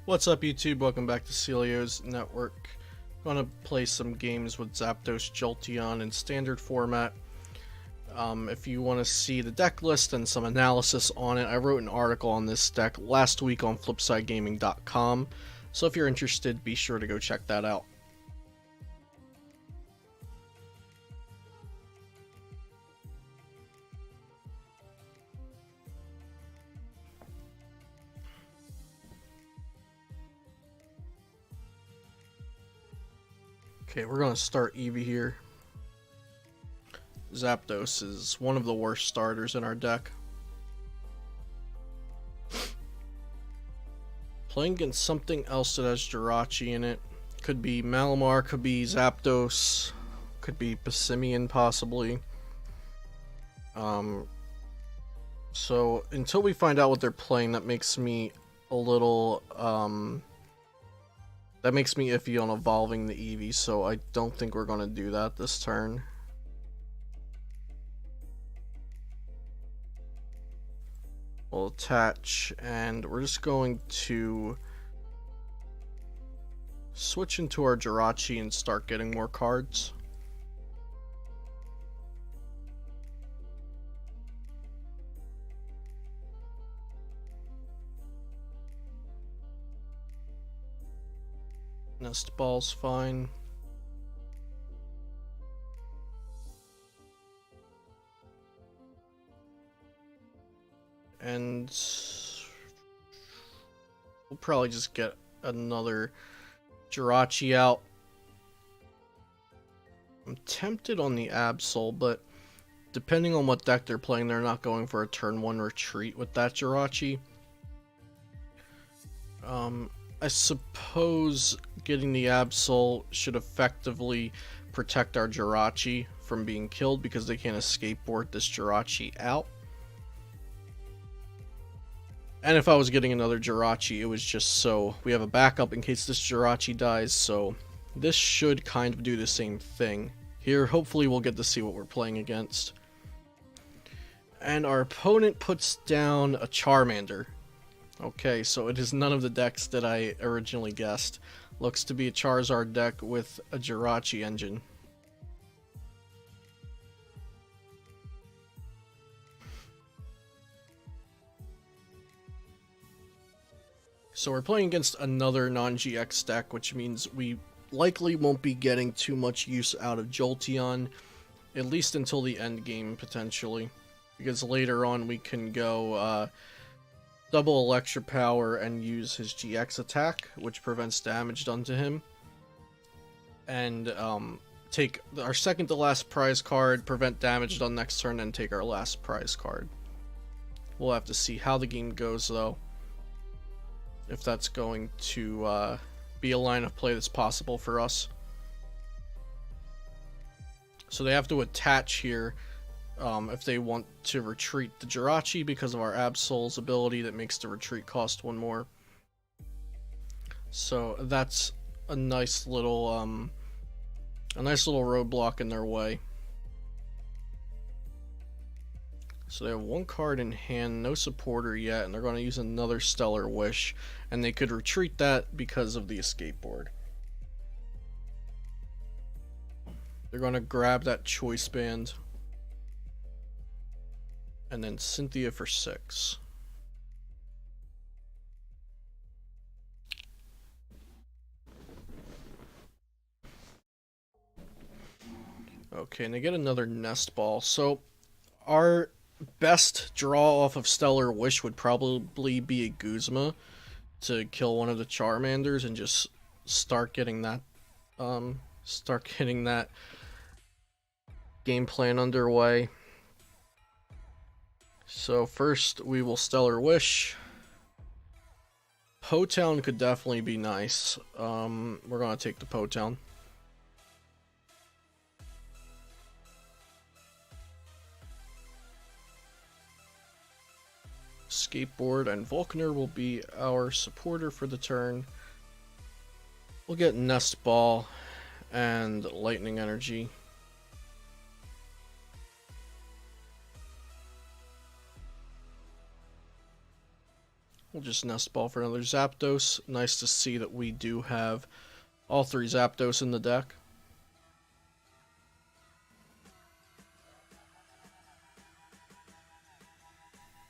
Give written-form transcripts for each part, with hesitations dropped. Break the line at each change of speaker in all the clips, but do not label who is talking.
What's up, YouTube? Welcome back to Celio's Network. I'm gonna play some games with Zapdos Jolteon in standard format. If you want to see the deck list and some analysis on it, I wrote an article on this deck last week on flipsidegaming.com, so if you're interested, be sure to go check that out. Okay, we're gonna start Eevee here. Zapdos is one of the worst starters in our deck. Playing against something else that has Jirachi in it. Could be Malamar, could be Zapdos, could be Passimian possibly. So until we find out what they're playing, that makes me a little that makes me iffy on evolving the Eevee, so I don't think we're gonna do that this turn. We'll attach, and we're just going to switch into our Jirachi and start getting more cards. Nest Ball's fine. And we'll probably just get another Jirachi out. I'm tempted on the Absol, but depending on what deck they're playing, they're not going for a turn 1 retreat with that Jirachi. I suppose getting the Absol should effectively protect our Jirachi from being killed because they can't escape board this Jirachi out. And if I was getting another Jirachi, it was just so we have a backup in case this Jirachi dies, so this should kind of do the same thing. Here, hopefully we'll get to see what we're playing against. And our opponent puts down a Charmander. Okay, so it is none of the decks that I originally guessed. Looks to be a Charizard deck with a Jirachi engine. So we're playing against another non-GX deck, which means we likely won't be getting too much use out of Jolteon, at least until the end game, potentially. Because later on we can go double Electro Power and use his GX attack, which prevents damage done to him. And take our second to last prize card, prevent damage done next turn, and take our last prize card. We'll have to see how the game goes, though. If that's going to be a line of play that's possible for us. So they have to attach here if they want to retreat the Jirachi because of our Absol's ability that makes the retreat cost 1 more. So that's a nice little roadblock in their way. So they have 1 card in hand, no supporter yet, and they're going to use another Stellar Wish, and they could retreat that because of the escape board. They're going to grab that Choice Band, and then Cynthia for 6. Okay, and they get another Nest Ball. So our best draw off of Stellar Wish would probably be a Guzma to kill one of the Charmanders and just start getting that game plan underway. So first we will Stellar Wish. Po-Town could definitely be nice. We're gonna take the Po-Town. Skateboard and Volkner will be our supporter for the turn. We'll get Nest Ball and Lightning Energy. We'll just nest ball for another Zapdos. Nice to see that we do have all 3 Zapdos in the deck.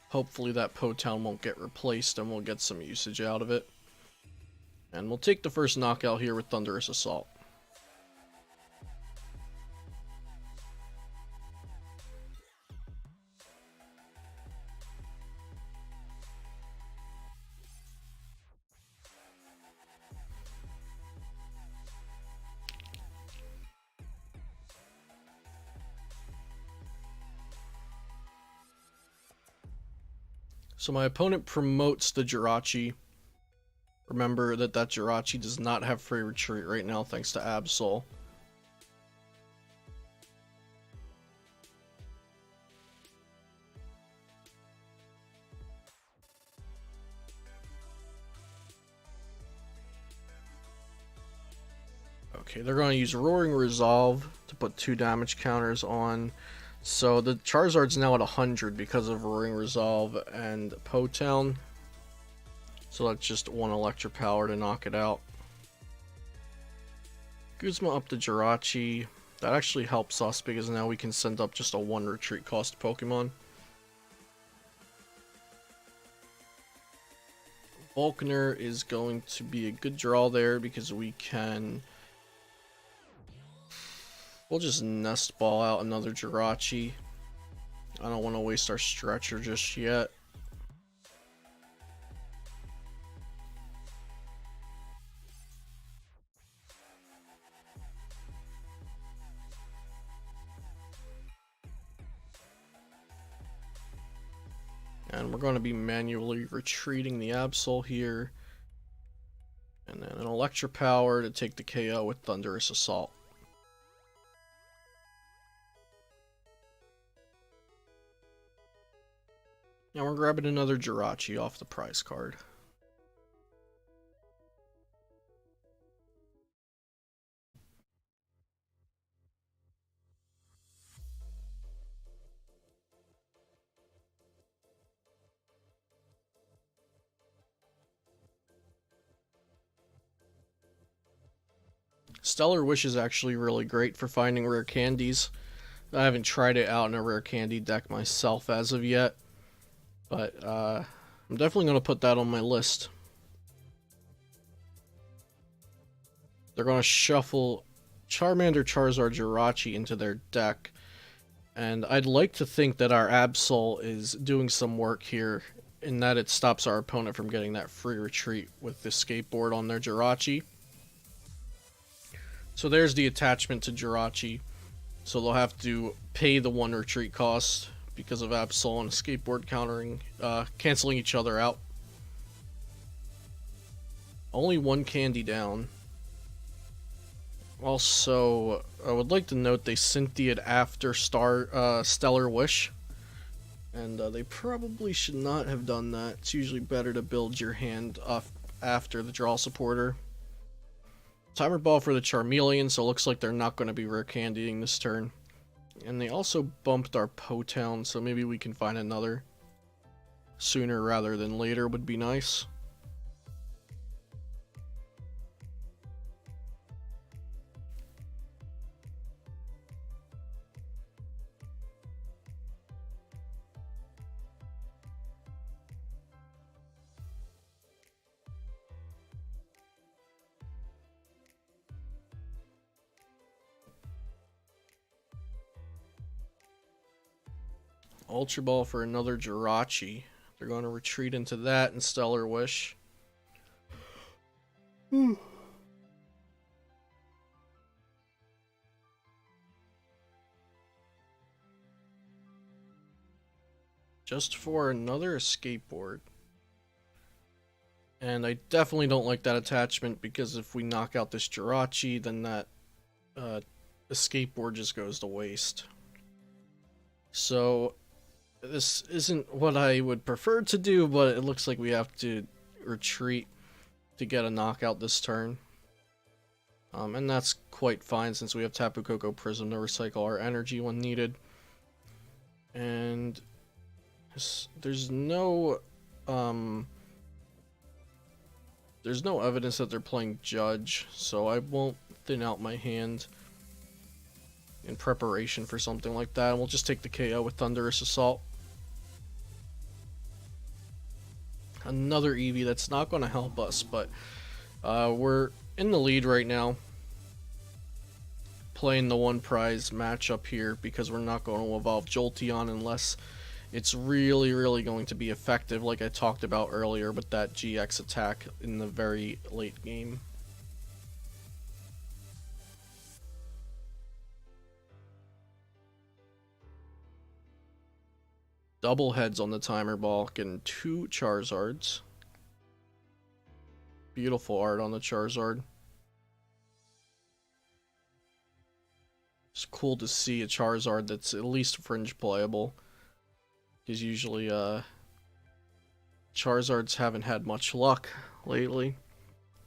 Hopefully that Po-Town won't get replaced and we'll get some usage out of it. And we'll take the first knockout here with Thunderous Assault. So my opponent promotes the Jirachi. Remember that Jirachi does not have free retreat right now thanks to Absol. Okay, they're going to use Roaring Resolve to put 2 damage counters on. So the Charizard's now at 100 because of Roaring Resolve and Po-Town. So that's just 1 Electric Power to knock it out. Guzma up to Jirachi. That actually helps us because now we can send up just a 1 retreat cost Pokemon. Volkner is going to be a good draw there because we can... We'll just nest ball out another Jirachi. I don't want to waste our stretcher just yet. And we're going to be manually retreating the Absol here. And then an Electric Power to take the KO with Thunderous Assault. Now we're grabbing another Jirachi off the prize card. Stellar Wish is actually really great for finding rare candies. I haven't tried it out in a rare candy deck myself as of yet. But I'm definitely going to put that on my list. They're going to shuffle Charmander, Charizard, Jirachi into their deck. And I'd like to think that our Absol is doing some work here in that it stops our opponent from getting that free retreat with the skateboard on their Jirachi. So there's the attachment to Jirachi. So they'll have to pay the 1 retreat cost because of Absol and skateboard canceling each other out. Only 1 candy down. Also, I would like to note they Cynthia'd after Stellar Wish. And they probably should not have done that. It's usually better to build your hand off after the draw supporter. Timer Ball for the Charmeleon, so it looks like they're not going to be rare candying this turn. And they also bumped our Po-Town, so maybe we can find another sooner rather than later would be nice. Ultra Ball for another Jirachi. They're going to retreat into that and Stellar Wish. Just for another skateboard. And I definitely don't like that attachment because if we knock out this Jirachi, then that the skateboard just goes to waste. So this isn't what I would prefer to do, but it looks like we have to retreat to get a knockout this turn. And that's quite fine since we have Tapu Koko Prism to recycle our energy when needed. And there's no There's no evidence that they're playing Judge, so I won't thin out my hand in preparation for something like that. And we'll just take the KO with Thunderous Assault. Another Eevee that's not going to help us, but we're in the lead right now. Playing the one prize matchup here because we're not going to evolve Jolteon unless it's really going to be effective, like I talked about earlier with that GX attack in the very late game. Double heads on the timer ball, getting 2 Charizards. Beautiful art on the Charizard. It's cool to see a Charizard that's at least fringe playable. Because usually Charizards haven't had much luck lately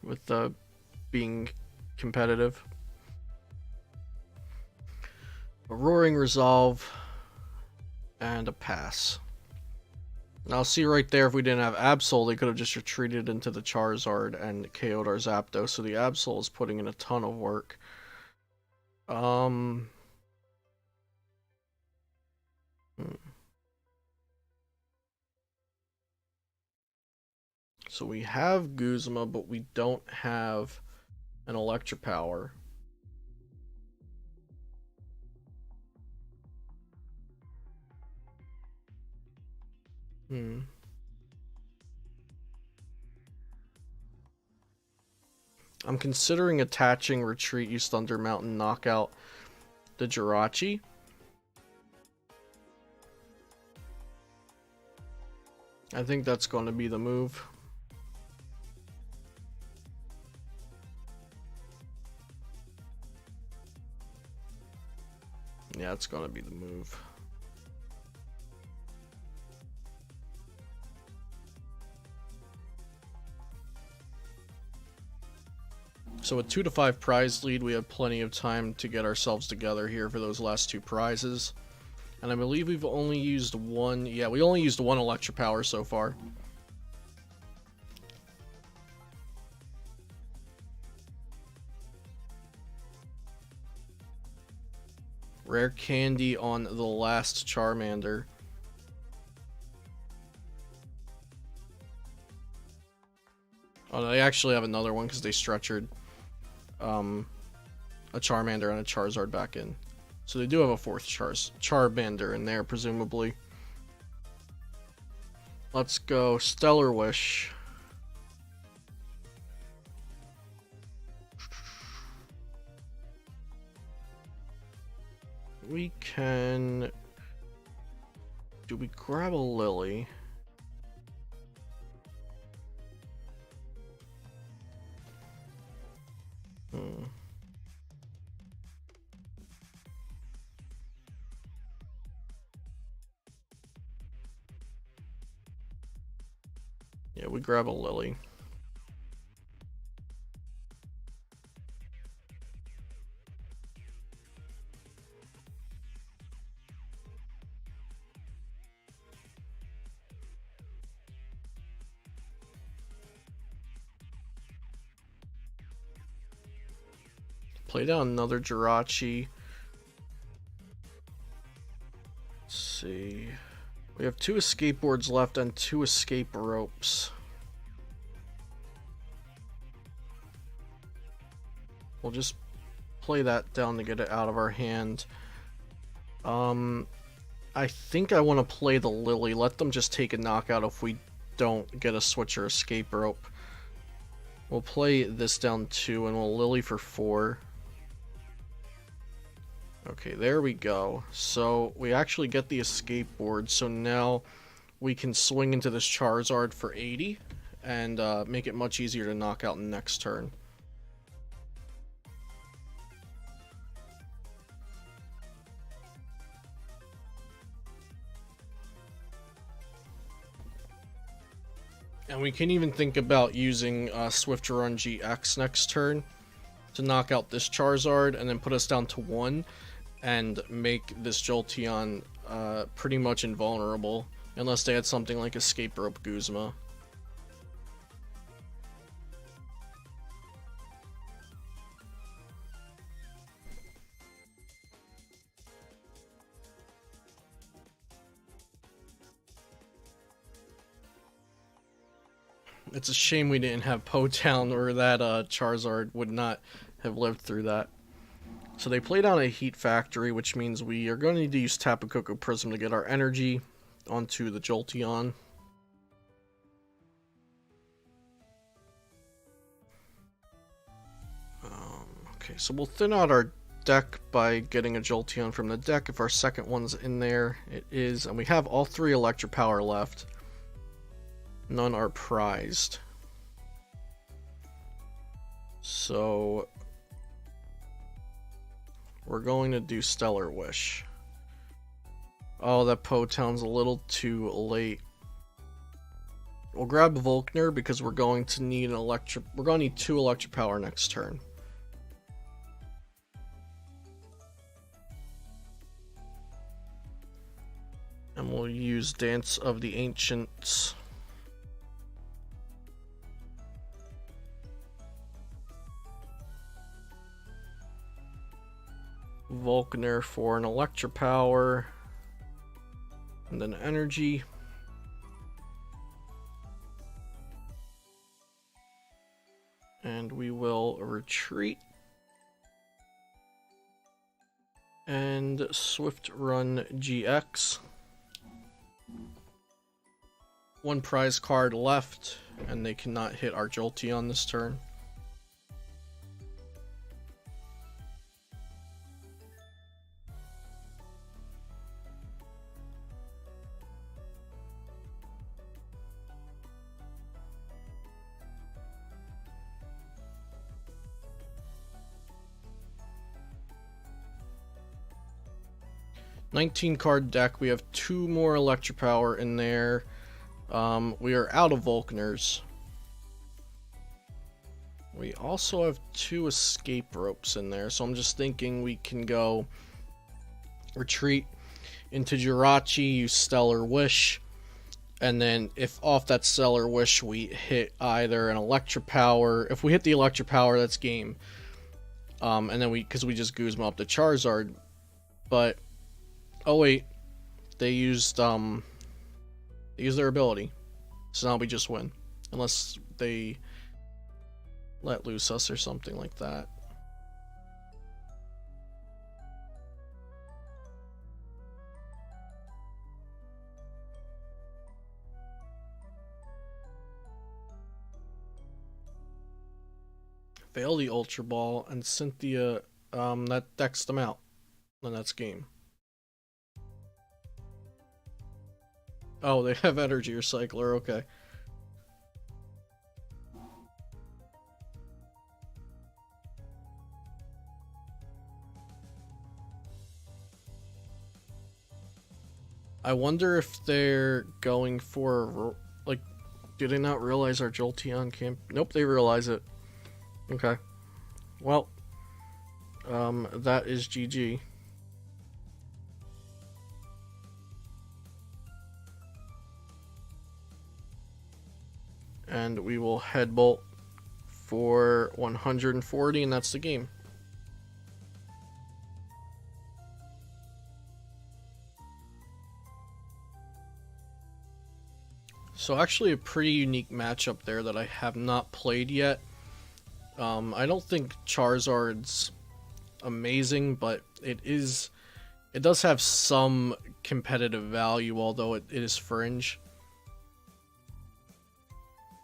with being competitive. A Roaring Resolve and a pass. Now see right there, if we didn't have Absol, they could have just retreated into the Charizard and KO'd our Zapdos. So the Absol is putting in a ton of work. So we have Guzma, but we don't have an Electropower. I'm considering attaching Retreat, use Thunder Mountain, knock out the Jirachi. I think that's going to be the move. Yeah, it's going to be the move. So with 2 to 5 prize lead, we have plenty of time to get ourselves together here for those last 2 prizes. And I believe we've only used one. Yeah, we only used one Electropower so far. Rare candy on the last Charmander. Oh, they actually have another one because they stretchered a Charmander and a Charizard back in. So they do have a 4th Charmander in there, presumably. Let's go Stellar Wish. We can... Do we grab a Lily? Yeah, we grab a Lily. Play down another Jirachi. Let's see. We have 2 escape boards left and 2 escape ropes. We'll just play that down to get it out of our hand. I think I want to play the Lily. Let them just take a knockout if we don't get a switch or escape rope. We'll play this down 2 and we'll Lily for 4. Okay, there we go. So we actually get the escape board. So now we can swing into this Charizard for 80 and make it much easier to knock out in the next turn. And we can even think about using Jolteon-GX next turn to knock out this Charizard and then put us down to 1 and make this Jolteon pretty much invulnerable unless they had something like Escape Rope Guzma. It's a shame we didn't have Potown, or that Charizard would not have lived through that. So they played on a Heat Factory, which means we are going to need to use Tapu Koko Prism to get our energy onto the Jolteon. Okay, so we'll thin out our deck by getting a Jolteon from the deck if our second one's in there. It is, and we have all 3 Electric Power left. None are prized. So we're going to do Stellar Wish. Oh, that Potown's a little too late. We'll grab Volkner because we're going to need we're going to need 2 Electric Power next turn. And we'll use Dance of the Ancients. Volkner for an Electric Power. And then energy. And we will retreat. And Swift Run GX. 1 prize card left, and they cannot hit our Jolteon this turn. $19-card deck. We have 2 more Electric Power in there. We are out of Volkners. We also have 2 Escape Ropes in there, so I'm just thinking we can go retreat into Jirachi, use Stellar Wish, and then if off that Stellar Wish we hit either an Electric Power. If we hit the Electric Power, that's game. And then because we just Guzma up the Charizard. But oh wait, they used their ability, so now we just win, unless they let loose us or something like that. Fail the Ultra Ball, and Cynthia, that decks them out, and that's game. Oh, they have Energy Recycler, okay. I wonder if they're going for, like, do they not realize our Jolteon camp? Nope, they realize it. Okay. Well, that is GG. And we will Headbolt for 140, and that's the game. So actually a pretty unique matchup there that I have not played yet. I don't think Charizard's amazing, but it does have some competitive value, although it is fringe.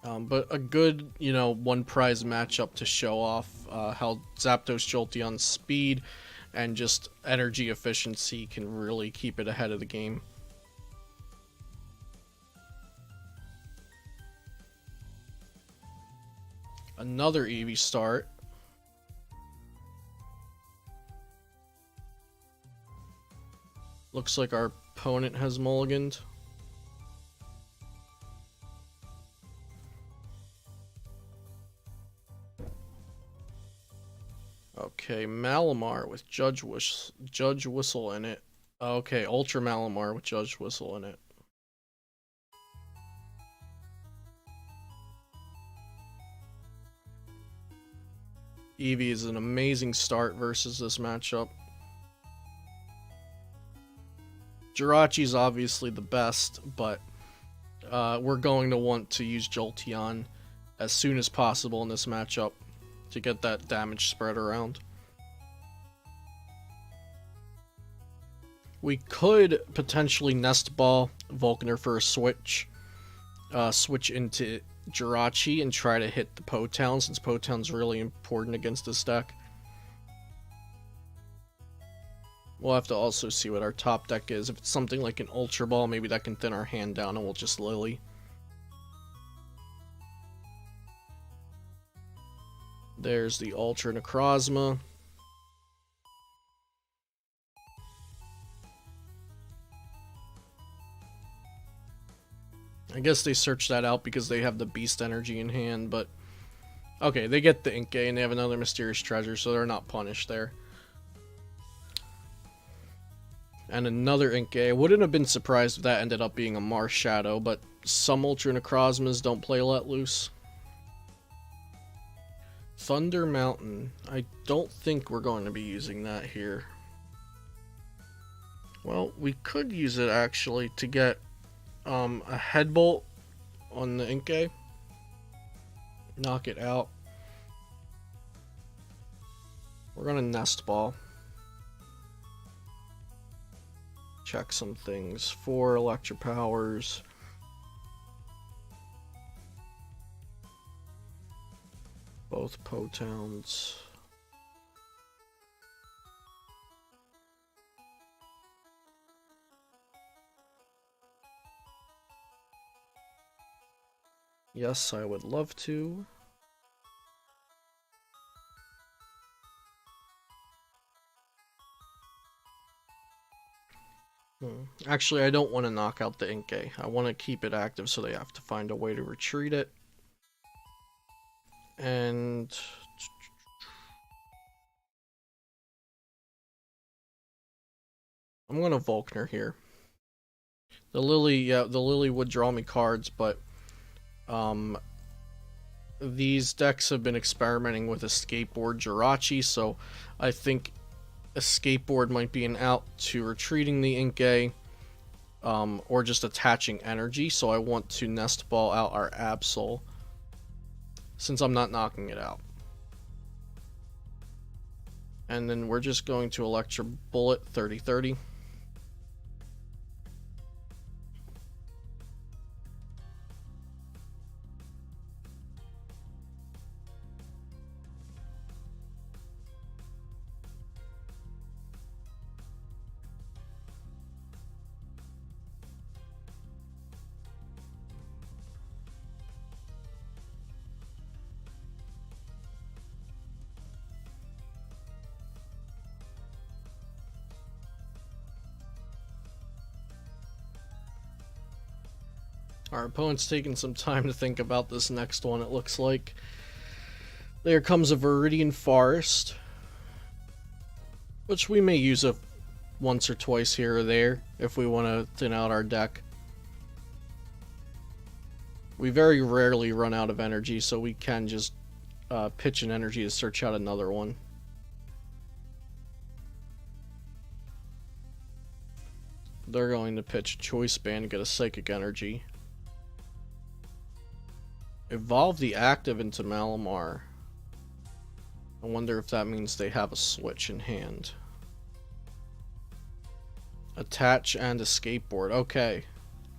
But a good, 1 prize matchup to show off how Zapdos Jolteon's speed and just energy efficiency can really keep it ahead of the game. Another Eevee start. Looks like our opponent has mulliganed. Okay, Malamar with Judge Whistle in it. Okay, Ultra Malamar with Judge Whistle in it. Eevee is an amazing start versus this matchup. Jirachi's obviously the best, but we're going to want to use Jolteon. as soon as possible in this matchup to get that damage spread around. We could potentially Nest Ball Volkner for a switch. Switch into Jirachi and try to hit the Po-Town, since Po-Town's really important against this deck. We'll have to also see what our top deck is. If it's something like an Ultra Ball, maybe that can thin our hand down and we'll just Lily. There's the Ultra Necrozma. I guess they searched that out because they have the Beast Energy in hand, but... Okay, they get the Inkay and they have another Mysterious Treasure, so they're not punished there. And another Inkay. I wouldn't have been surprised if that ended up being a Mars Shadow, but some Ultra Necrozmas don't play Let Loose. Thunder Mountain. I don't think we're going to be using that here. Well, we could use it actually to get a Headbolt on the Inkay. Knock it out. We're gonna Nest Ball. Check some things. 4 Electro Powers. Both Po-Towns. Yes, I would love to. Actually, I don't want to knock out the Inkay. I want to keep it active so they have to find a way to retreat it. And... I'm going to Volkner here. The Lily, yeah, the Lily would draw me cards, but... these decks have been experimenting with a Skateboard Jirachi, so I think a Skateboard might be an out to retreating the Inkay, or just attaching energy, so I want to Nest Ball out our Absol, since I'm not knocking it out. And then we're just going to Electro Bullet 30-30. Our opponent's taking some time to think about this next one, it looks like. There comes a Viridian Forest, which we may use once or twice here or there if we want to thin out our deck. We very rarely run out of energy, so we can just pitch an energy to search out another one. They're going to pitch Choice Band to get a Psychic Energy. Evolve the active into Malamar. I wonder if that means they have a switch in hand. Attach and a Skateboard. Okay,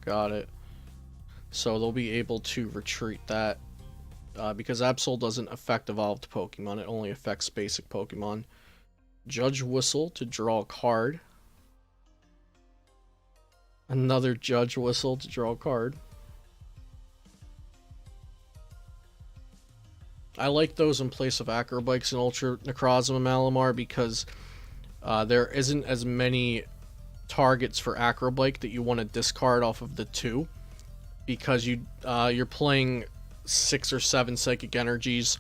got it. So they'll be able to retreat that. Because Absol doesn't affect evolved Pokemon, it only affects basic Pokemon. Judge Whistle to draw a card. Another Judge Whistle to draw a card. I like those in place of Acrobikes and Ultra Necrozma Malamar because there isn't as many targets for Acrobike that you want to discard off of the 2, because you're playing 6 or 7 Psychic Energies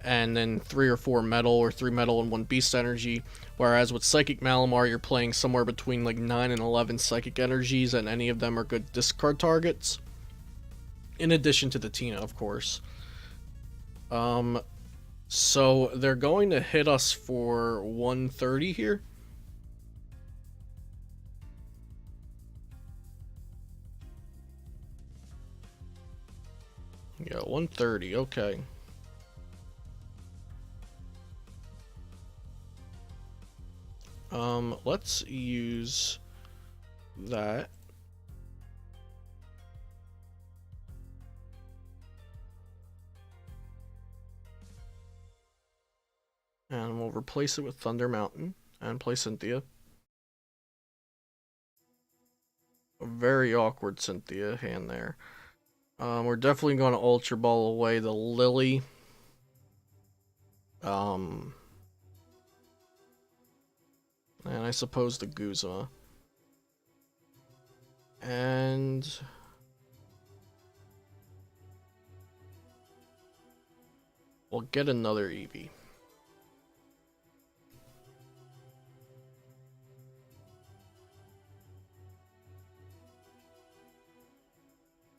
and then 3 or 4 Metal, or 3 Metal and 1 Beast Energy, whereas with Psychic Malamar you're playing somewhere between like 9 and 11 Psychic Energies, and any of them are good discard targets, in addition to the Tina, of course. So they're going to hit us for 130 here. Yeah, 130, okay. Let's use that. And we'll replace it with Thunder Mountain and play Cynthia. A very awkward Cynthia hand there. We're definitely going to Ultra Ball away the Lily. And I suppose the Guzma. And we'll get another Eevee.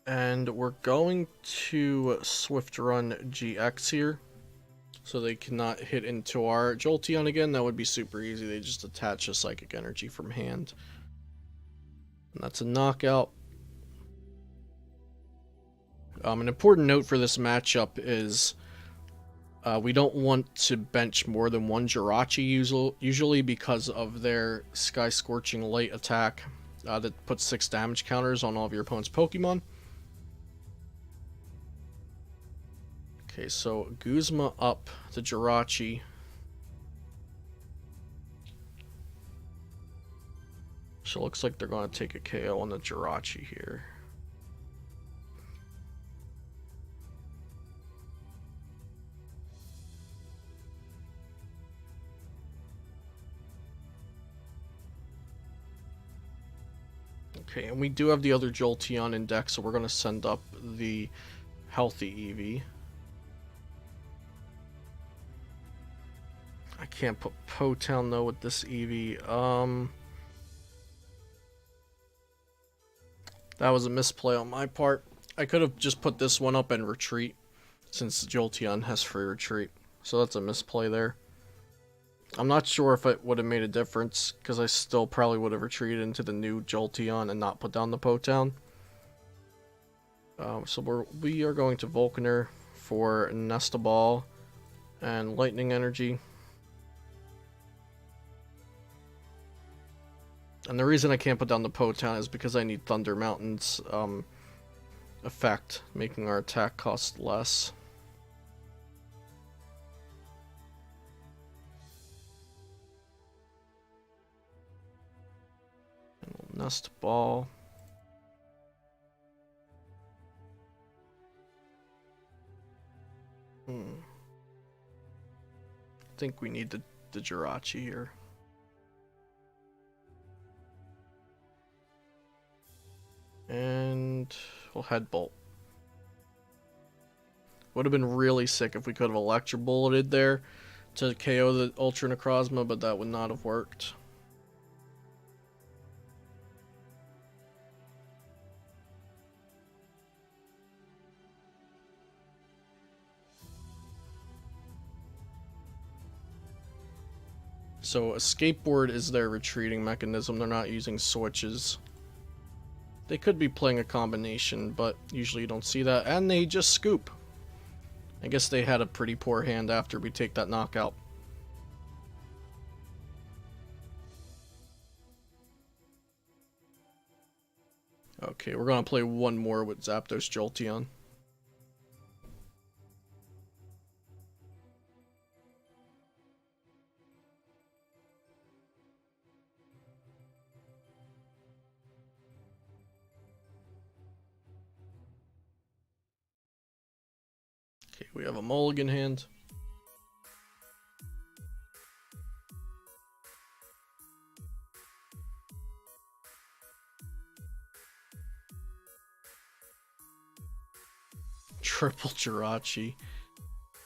And we're going to Swift Run GX here, so they cannot hit into our Jolteon again. That would be super easy. They just attach a Psychic Energy from hand. And that's a knockout. An important note for this matchup is we don't want to bench more than one Jirachi usually because of their Sky Scorching Light attack that puts 6 damage counters on all of your opponent's Pokemon. Okay, so Guzma up the Jirachi. So it looks like they're going to take a KO on the Jirachi here. Okay, and we do have the other Jolteon in deck, so we're going to send up the healthy Eevee. I can't put Potown though with this Eevee. That was a misplay on my part. I could have just put this one up and retreat, since Jolteon has free retreat. So that's a misplay there. I'm not sure if it would have made a difference, because I still probably would have retreated into the new Jolteon and not put down the Potown. So we are going to Volcaner for Nesta Ball and Lightning Energy. And the reason I can't put down the Potown is because I need Thunder Mountain's effect, making our attack cost less. And we'll Nest Ball. I think we need the Jirachi here. And we'll Head Bolt. Would have been really sick if we could have Electro Bulleted there to KO the Ultra Necrozma, but that would not have worked. So a Skateboard is their retreating mechanism. They're not using switches. They could be playing a combination, but usually you don't see that. And they just scoop. I guess they had a pretty poor hand after we take that knockout. Okay, we're going to play one more with Zapdos Jolteon. Okay, we have a mulligan hand. Triple Jirachi.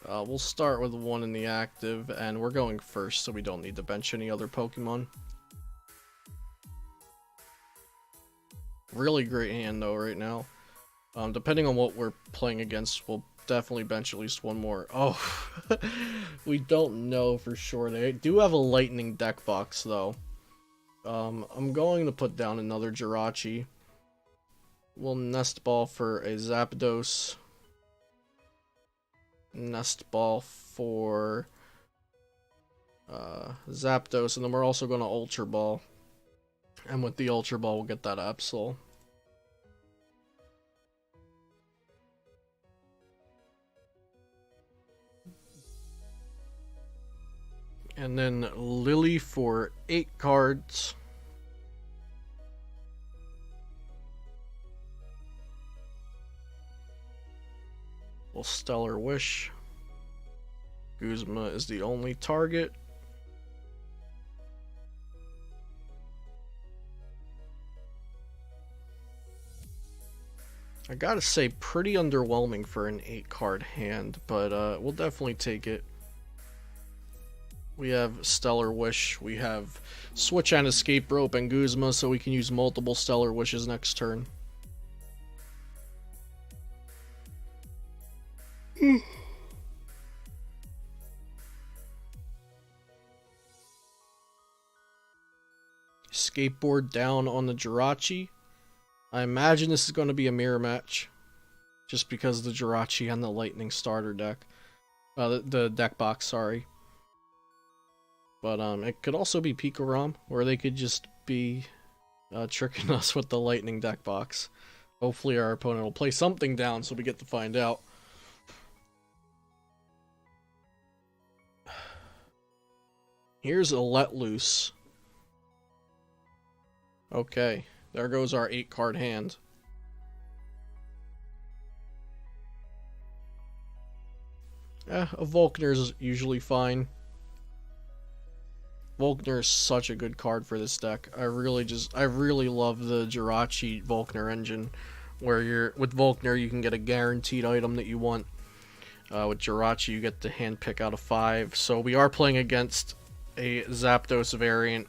We'll start with one in the active, and we're going first, so we don't need to bench any other Pokemon. Really great hand, though, right now. Depending on what we're playing against, we'll definitely bench at least one more. Oh, we don't know for sure. They do have a Lightning deck box, though. I'm going to put down another Jirachi. We'll Nest Ball for a Zapdos. Nest Ball for Zapdos, and then we're also going to Ultra Ball. And with the Ultra Ball, we'll get that Absol. And then Lily for 8 cards. Well, Stellar Wish. Guzma is the only target. I gotta say, pretty underwhelming for an 8-card hand, but we'll definitely take it. We have Stellar Wish, we have Switch and Escape Rope and Guzma, so we can use multiple Stellar Wishes next turn. Skateboard down on the Jirachi. I imagine this is going to be a mirror match, just because of the Jirachi and the Lightning starter deck. The deck box, sorry. But it could also be Pikarom, or they could just be tricking us with the Lightning deck box. Hopefully our opponent will play something down so we get to find out. Here's a Let Loose. Okay, there goes our 8-card hand. A Volkner's usually fine. Volkner is such a good card for this deck. I really love the Jirachi Volkner engine, where with Volkner you can get a guaranteed item that you want. With Jirachi you get to hand pick out of 5. So we are playing against a Zapdos variant.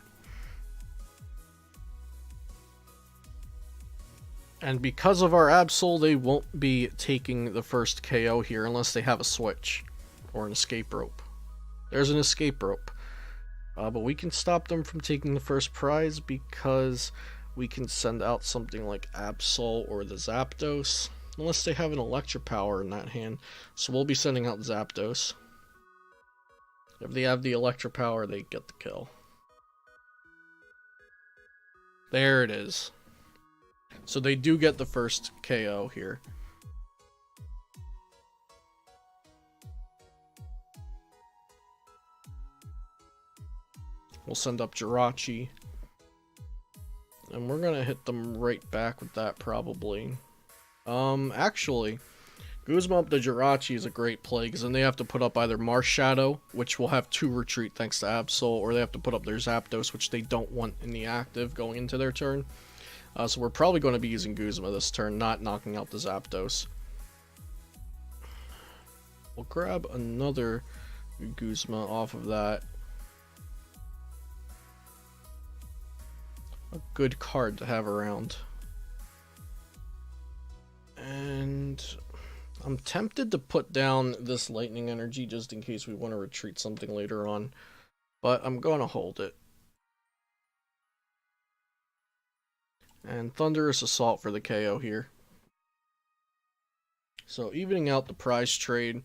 And because of our Absol, they won't be taking the first KO here unless they have a Switch or an Escape Rope. There's an Escape Rope. But we can stop them from taking the first prize because we can send out something like Absol or the Zapdos. Unless they have an Electropower in that hand. So we'll be sending out Zapdos. If they have the Electropower, they get the kill. There it is. So they do get the first KO here. We'll send up Jirachi. And we're gonna hit them right back with that probably. Actually, Guzma up the Jirachi is a great play, because then they have to put up either Marshadow, which will have 2 retreat thanks to Absol, or they have to put up their Zapdos, which they don't want in the active going into their turn. So we're probably going to be using Guzma this turn, not knocking out the Zapdos. We'll grab another Guzma off of that. A good card to have around. And I'm tempted to put down this Lightning Energy just in case we want to retreat something later on. But I'm going to hold it. And Thunderous Assault for the KO here. So evening out the prize trade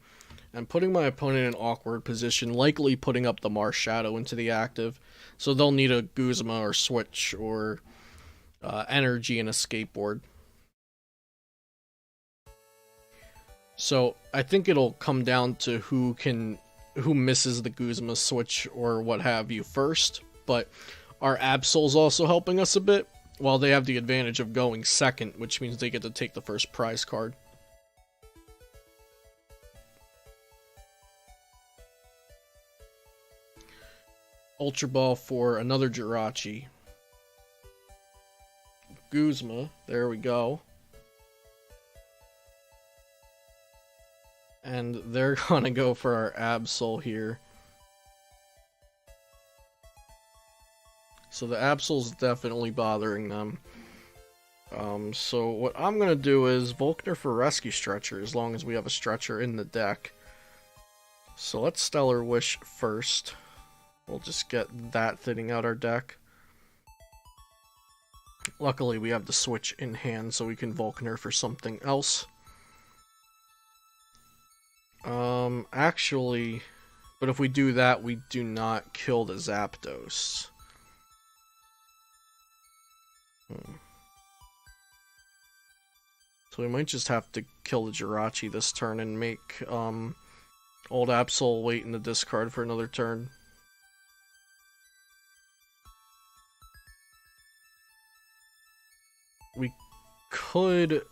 and putting my opponent in an awkward position, likely putting up the Marshadow into the active. So they'll need a Guzma or Switch or Energy and a Skateboard. So I think it'll come down to who misses the Guzma, Switch, or what have you first. But our Absol's also helping us a bit. While they have the advantage of going second, which means they get to take the first prize card. Ultra Ball for another Jirachi. Guzma, there we go. And they're gonna go for our Absol here. So the Absol's definitely bothering them. So what I'm going to do is Volkner for Rescue Stretcher, as long as we have a Stretcher in the deck. So let's Stellar Wish first. We'll just get that thinning out our deck. Luckily we have the Switch in hand, so we can Volkner for something else. Actually, but if we do that, we do not kill the Zapdos. So we might just have to kill the Jirachi this turn and make old Absol wait in the discard for another turn. We could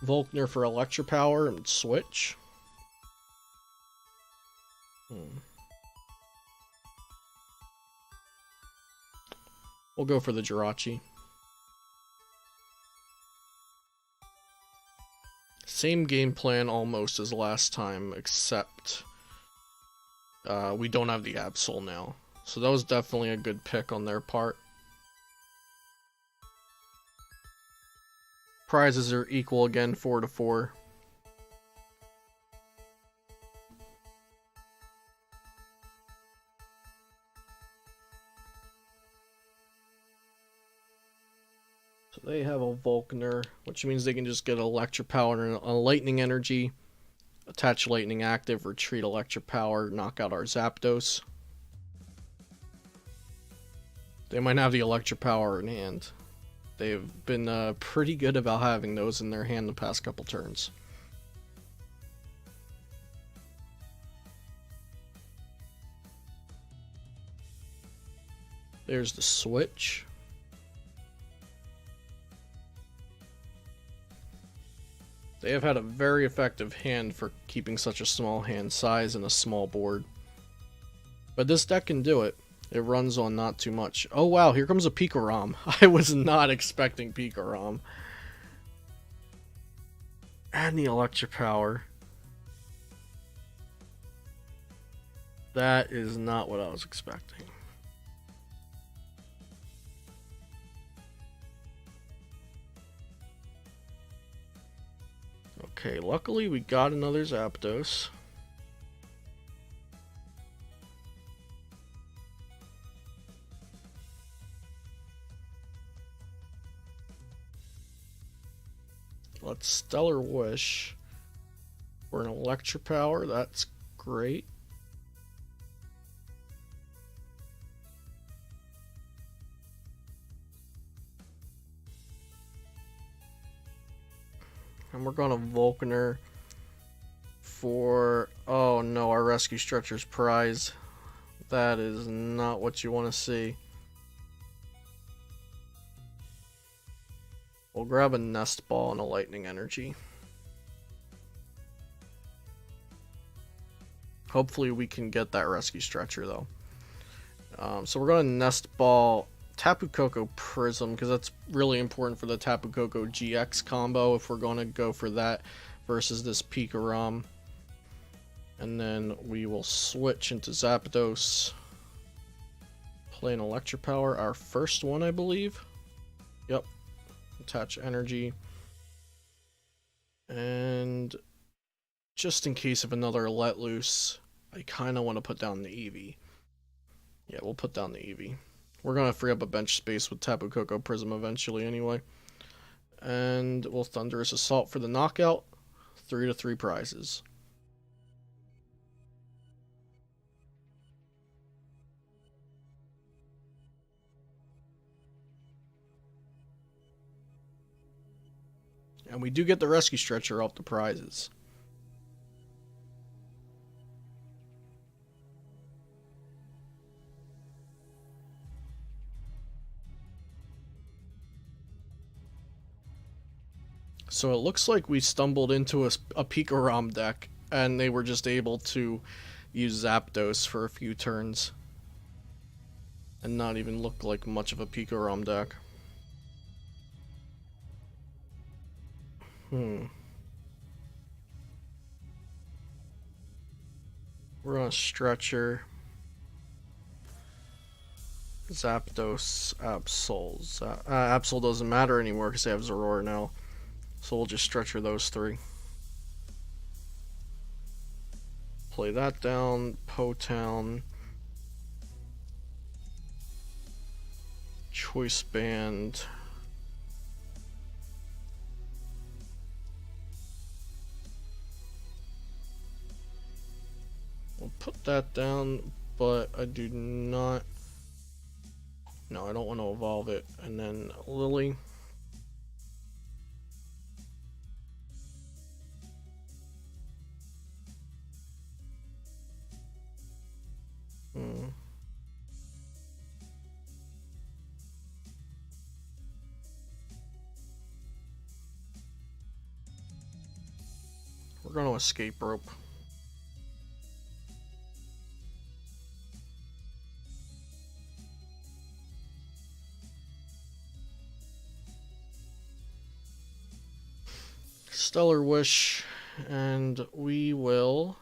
Volkner for Electropower and switch. We'll go for the Jirachi. Same game plan almost as last time, except we don't have the Absol now. So that was definitely a good pick on their part. Prizes are equal again, 4-4. So they have a Volkner, which means they can just get Electropower and a Lightning Energy, attach Lightning Active, retreat Electropower, knock out our Zapdos. They might have the Electropower in hand. They've been pretty good about having those in their hand the past couple turns. There's the switch. They have had a very effective hand for keeping such a small hand size and a small board. But this deck can do it. It runs on not too much. Oh wow, here comes a Pikarom. I was not expecting Pikarom. And the Electropower. That is not what I was expecting. Okay, luckily we got another Zapdos. Let's Stellar Wish for an Electropower. That's great. And we're going to Volkner for... Oh no, our Rescue Stretcher's prize. That is not what you want to see. We'll grab a Nest Ball and a Lightning Energy. Hopefully we can get that Rescue Stretcher though. So we're going to Nest Ball Tapu Koko Prism, because that's really important for the Tapu Koko GX combo if we're going to go for that versus this Pikarom. And then we will switch into Zapdos. Play an Electropower, our first one, I believe. Yep. Attach energy. And just in case of another let loose, I kind of want to put down the Eevee. Yeah, we'll put down the Eevee. We're going to free up a bench space with Tapu Koko Prism eventually anyway. And we'll Thunderous Assault for the knockout. 3-3 prizes. And we do get the Rescue Stretcher off the prizes. So it looks like we stumbled into a Pikarom deck, and they were just able to use Zapdos for a few turns. And not even look like much of a Pikarom deck. We're gonna Stretcher. Zapdos, Absol. Absol doesn't matter anymore because they have Zorora now. So we'll just Stretcher those three. Play that down. Potown. Choice Band. We'll put that down, but I do not... No, I don't want to evolve it. And then Lily. We're going to escape rope. Stellar Wish, and we will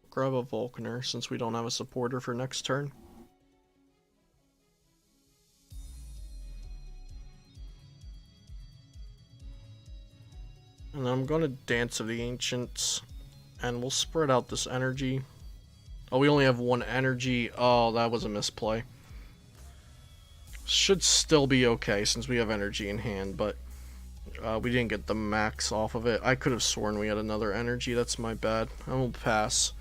grab a Vulcaner since we don't have a supporter for next turn. And I'm going to Dance of the Ancients, and we'll spread out this energy. Oh, we only have one energy. Oh, that was a misplay. Should still be okay since we have energy in hand, but we didn't get the max off of it. I could have sworn we had another energy. That's my bad. I will pass.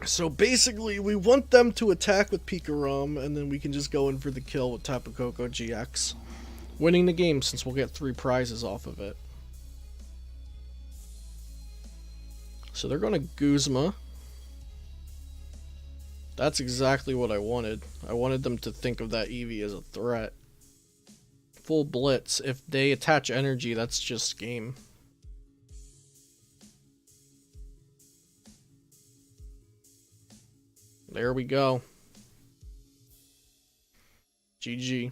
So basically, we want them to attack with Pikarom, and then we can just go in for the kill with Tapu Koko GX. Winning the game since we'll get 3 prizes off of it. So they're going to Guzma. That's exactly what I wanted. I wanted them to think of that Eevee as a threat. Full Blitz. If they attach energy, that's just game. There we go. GG.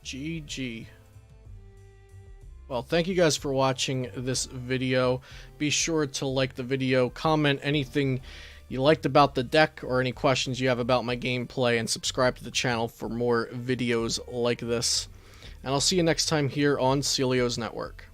GG. Well, thank you guys for watching this video. Be sure to like the video, comment anything you liked about the deck or any questions you have about my gameplay, and subscribe to the channel for more videos like this. And I'll see you next time here on Celio's Network.